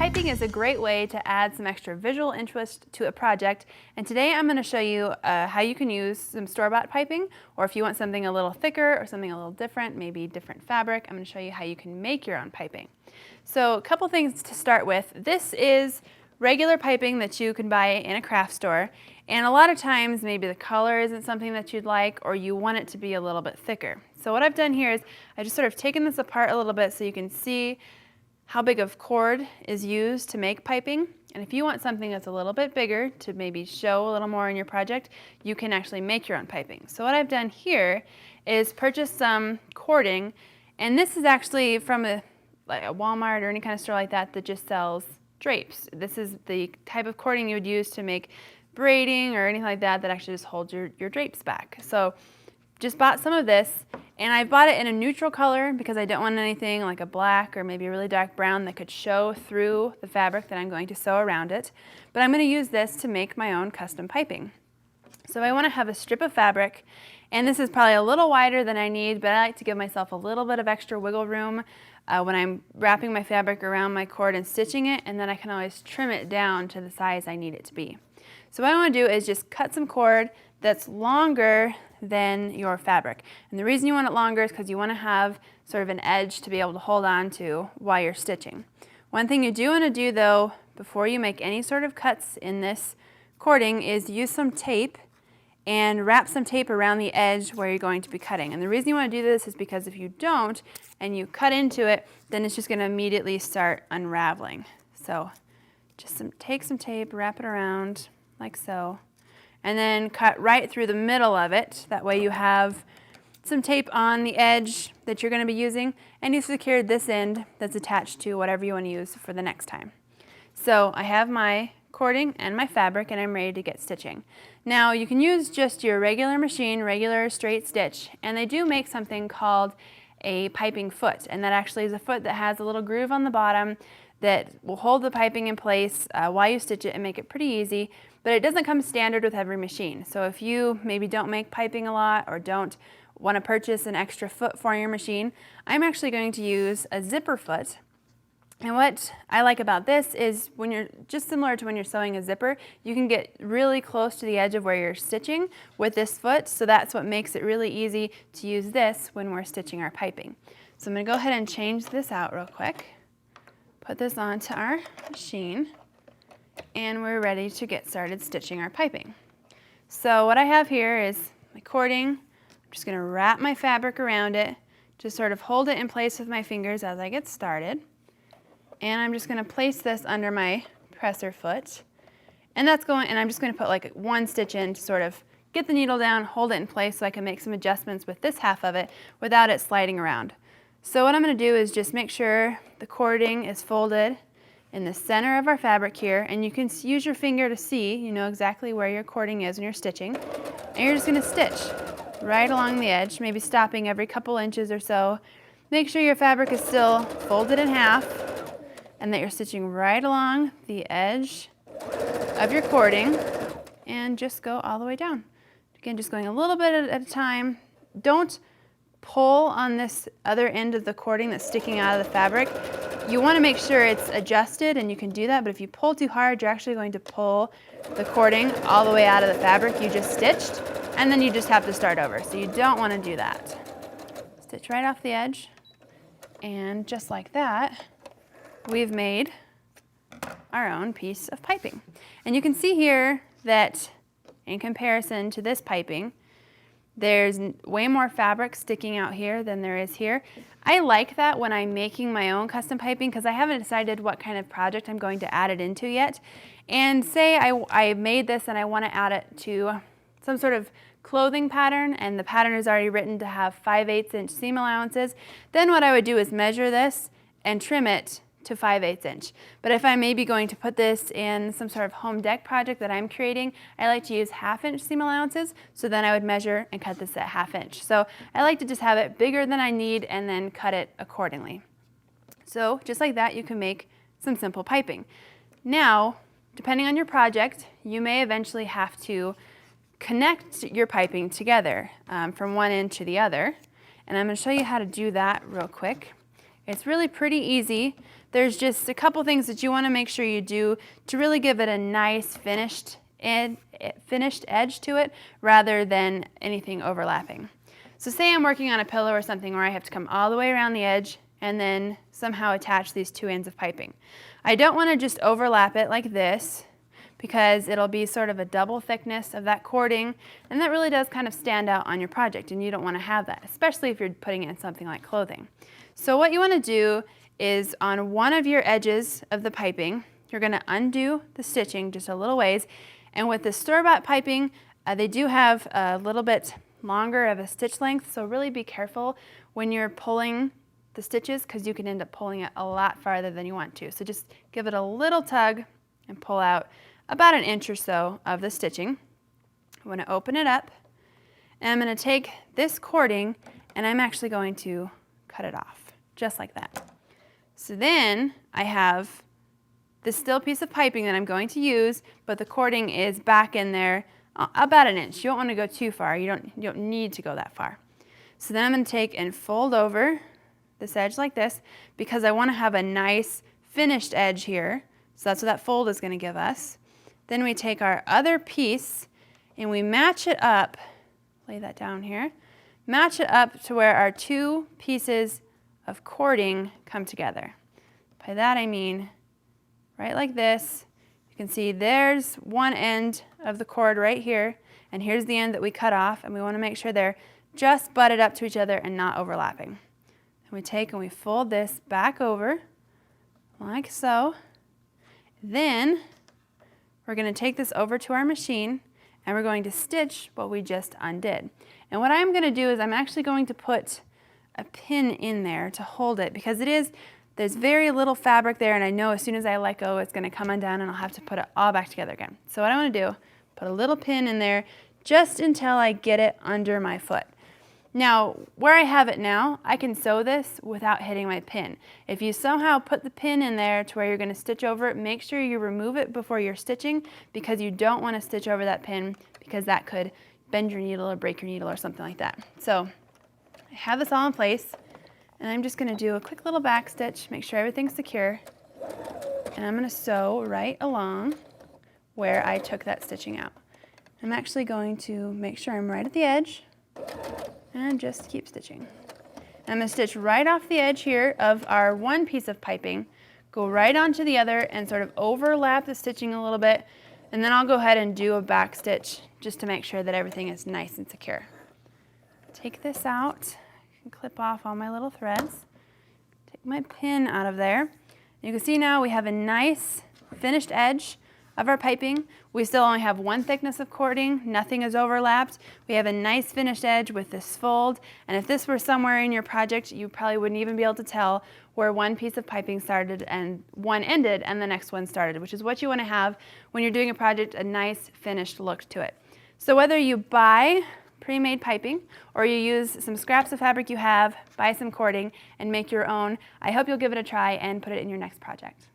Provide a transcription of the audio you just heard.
Piping is a great way to add some extra visual interest to a project, and today I'm going to show you how you can use some store-bought piping, or if you want something a little thicker or something a little different, maybe different fabric, I'm going to show you how you can make your own piping. So a couple things to start with. This is regular piping that you can buy in a craft store, and a lot of times maybe the color isn't something that you'd like, or you want it to be a little bit thicker. So what I've done here is I've just sort of taken this apart a little bit so you can see how big of cord is used to make piping. And if you want something that's a little bit bigger to maybe show a little more in your project, you can actually make your own piping. So what I've done here is purchase some cording, and this is actually from like a Walmart or any kind of store like that that just sells drapes. This is the type of cording you would use to make braiding or anything like that that actually just holds your drapes back. So just bought some of this, and I bought it in a neutral color because I don't want anything like a black or maybe a really dark brown that could show through the fabric that I'm going to sew around it. But I'm going to use this to make my own custom piping. So I want to have a strip of fabric, and this is probably a little wider than I need, but I like to give myself a little bit of extra wiggle room when I'm wrapping my fabric around my cord and stitching it, and then I can always trim it down to the size I need it to be. So what I want to do is just cut some cord that's longer than your fabric. And the reason you want it longer is because you want to have sort of an edge to be able to hold on to while you're stitching. One thing you do want to do though, before you make any sort of cuts in this cording, is use some tape and wrap some tape around the edge where you're going to be cutting. And the reason you want to do this is because if you don't and you cut into it, then it's just going to immediately start unraveling. So just take some tape, wrap it around like so, and then cut right through the middle of it. That way you have some tape on the edge that you're going to be using, and you've secured this end that's attached to whatever you want to use for the next time. So I have my cording and my fabric, and I'm ready to get stitching. Now you can use just your regular machine, regular straight stitch, and they do make something called a piping foot, and that actually is a foot that has a little groove on the bottom that will hold the piping in place while you stitch it and make it pretty easy. But it doesn't come standard with every machine. So if you maybe don't make piping a lot or don't want to purchase an extra foot for your machine, I'm actually going to use a zipper foot. And what I like about this is when you're just similar to when you're sewing a zipper, you can get really close to the edge of where you're stitching with this foot. So that's what makes it really easy to use this when we're stitching our piping. So I'm going to go ahead and change this out real quick. Put this onto our machine, and we're ready to get started stitching our piping. So what I have here is my cording. I'm just going to wrap my fabric around it, just sort of hold it in place with my fingers as I get started. And I'm just going to place this under my presser foot. And I'm just going to put like one stitch in to sort of get the needle down, hold it in place so I can make some adjustments with this half of it without it sliding around. So what I'm going to do is just make sure the cording is folded in the center of our fabric here, and you can use your finger to see, you know exactly where your cording is when you're stitching. And you're just going to stitch right along the edge, maybe stopping every couple inches or so. Make sure your fabric is still folded in half and that you're stitching right along the edge of your cording, and just go all the way down. Again, just going a little bit at a time. Don't pull on this other end of the cording that's sticking out of the fabric. You want to make sure it's adjusted, and you can do that, but if you pull too hard, you're actually going to pull the cording all the way out of the fabric you just stitched, and then you just have to start over. So you don't want to do that. Stitch right off the edge, and just like that, we've made our own piece of piping. And you can see here that in comparison to this piping, there's way more fabric sticking out here than there is here. I like that when I'm making my own custom piping because I haven't decided what kind of project I'm going to add it into yet. And say I made this and I want to add it to some sort of clothing pattern, and the pattern is already written to have 5/8 inch seam allowances, then what I would do is measure this and trim it to 5/8 inch. But if I'm maybe going to put this in some sort of home deck project that I'm creating, I like to use 1/2 inch seam allowances, so then I would measure and cut this at 1/2 inch. So I like to just have it bigger than I need and then cut it accordingly. So just like that, you can make some simple piping. Now, depending on your project, you may eventually have to connect your piping together from one end to the other. And I'm going to show you how to do that real quick. It's really pretty easy, there's just a couple things that you want to make sure you do to really give it a nice finished edge to it rather than anything overlapping. So say I'm working on a pillow or something where I have to come all the way around the edge and then somehow attach these two ends of piping. I don't want to just overlap it like this because it'll be sort of a double thickness of that cording, and that really does kind of stand out on your project, and you don't want to have that, especially if you're putting it in something like clothing. So what you want to do is on one of your edges of the piping, you're going to undo the stitching just a little ways, and with the store-bought piping, they do have a little bit longer of a stitch length, so really be careful when you're pulling the stitches because you can end up pulling it a lot farther than you want to. So just give it a little tug and pull out about 1 inch or so of the stitching. I'm going to open it up, and I'm going to take this cording and I'm actually going to cut it off just like that. So then I have this still piece of piping that I'm going to use, but the cording is back in there about 1 inch. You don't want to go too far. You don't need to go that far. So then I'm going to take and fold over this edge like this because I want to have a nice finished edge here. So that's what that fold is going to give us. Then we take our other piece and we match it up, lay that down here, match it up to where our two pieces of cording come together. By that I mean right like this. You can see there's one end of the cord right here, and here's the end that we cut off, and we want to make sure they're just butted up to each other and not overlapping. And we take and we fold this back over like so. Then we're going to take this over to our machine and we're going to stitch what we just undid. And what I'm going to do is I'm actually going to put a pin in there to hold it because there's very little fabric there, and I know as soon as I let go it's going to come undone and I'll have to put it all back together again. So what I want to do, put a little pin in there just until I get it under my foot. Now, where I have it now, I can sew this without hitting my pin. If you somehow put the pin in there to where you're going to stitch over it, make sure you remove it before you're stitching because you don't want to stitch over that pin because that could bend your needle or break your needle or something like that. So I have this all in place, and I'm just going to do a quick little back stitch, make sure everything's secure, and I'm going to sew right along where I took that stitching out. I'm actually going to make sure I'm right at the edge and just keep stitching. I'm going to stitch right off the edge here of our one piece of piping, go right onto the other and sort of overlap the stitching a little bit, and then I'll go ahead and do a back stitch just to make sure that everything is nice and secure. Take this out and clip off all my little threads. Take my pin out of there. You can see now we have a nice finished edge of our piping. We still only have one thickness of cording, nothing is overlapped. We have a nice finished edge with this fold, and if this were somewhere in your project, you probably wouldn't even be able to tell where one piece of piping started and one ended and the next one started, which is what you want to have when you're doing a project, a nice finished look to it. So whether you buy pre-made piping or you use some scraps of fabric you have, buy some cording, and make your own, I hope you'll give it a try and put it in your next project.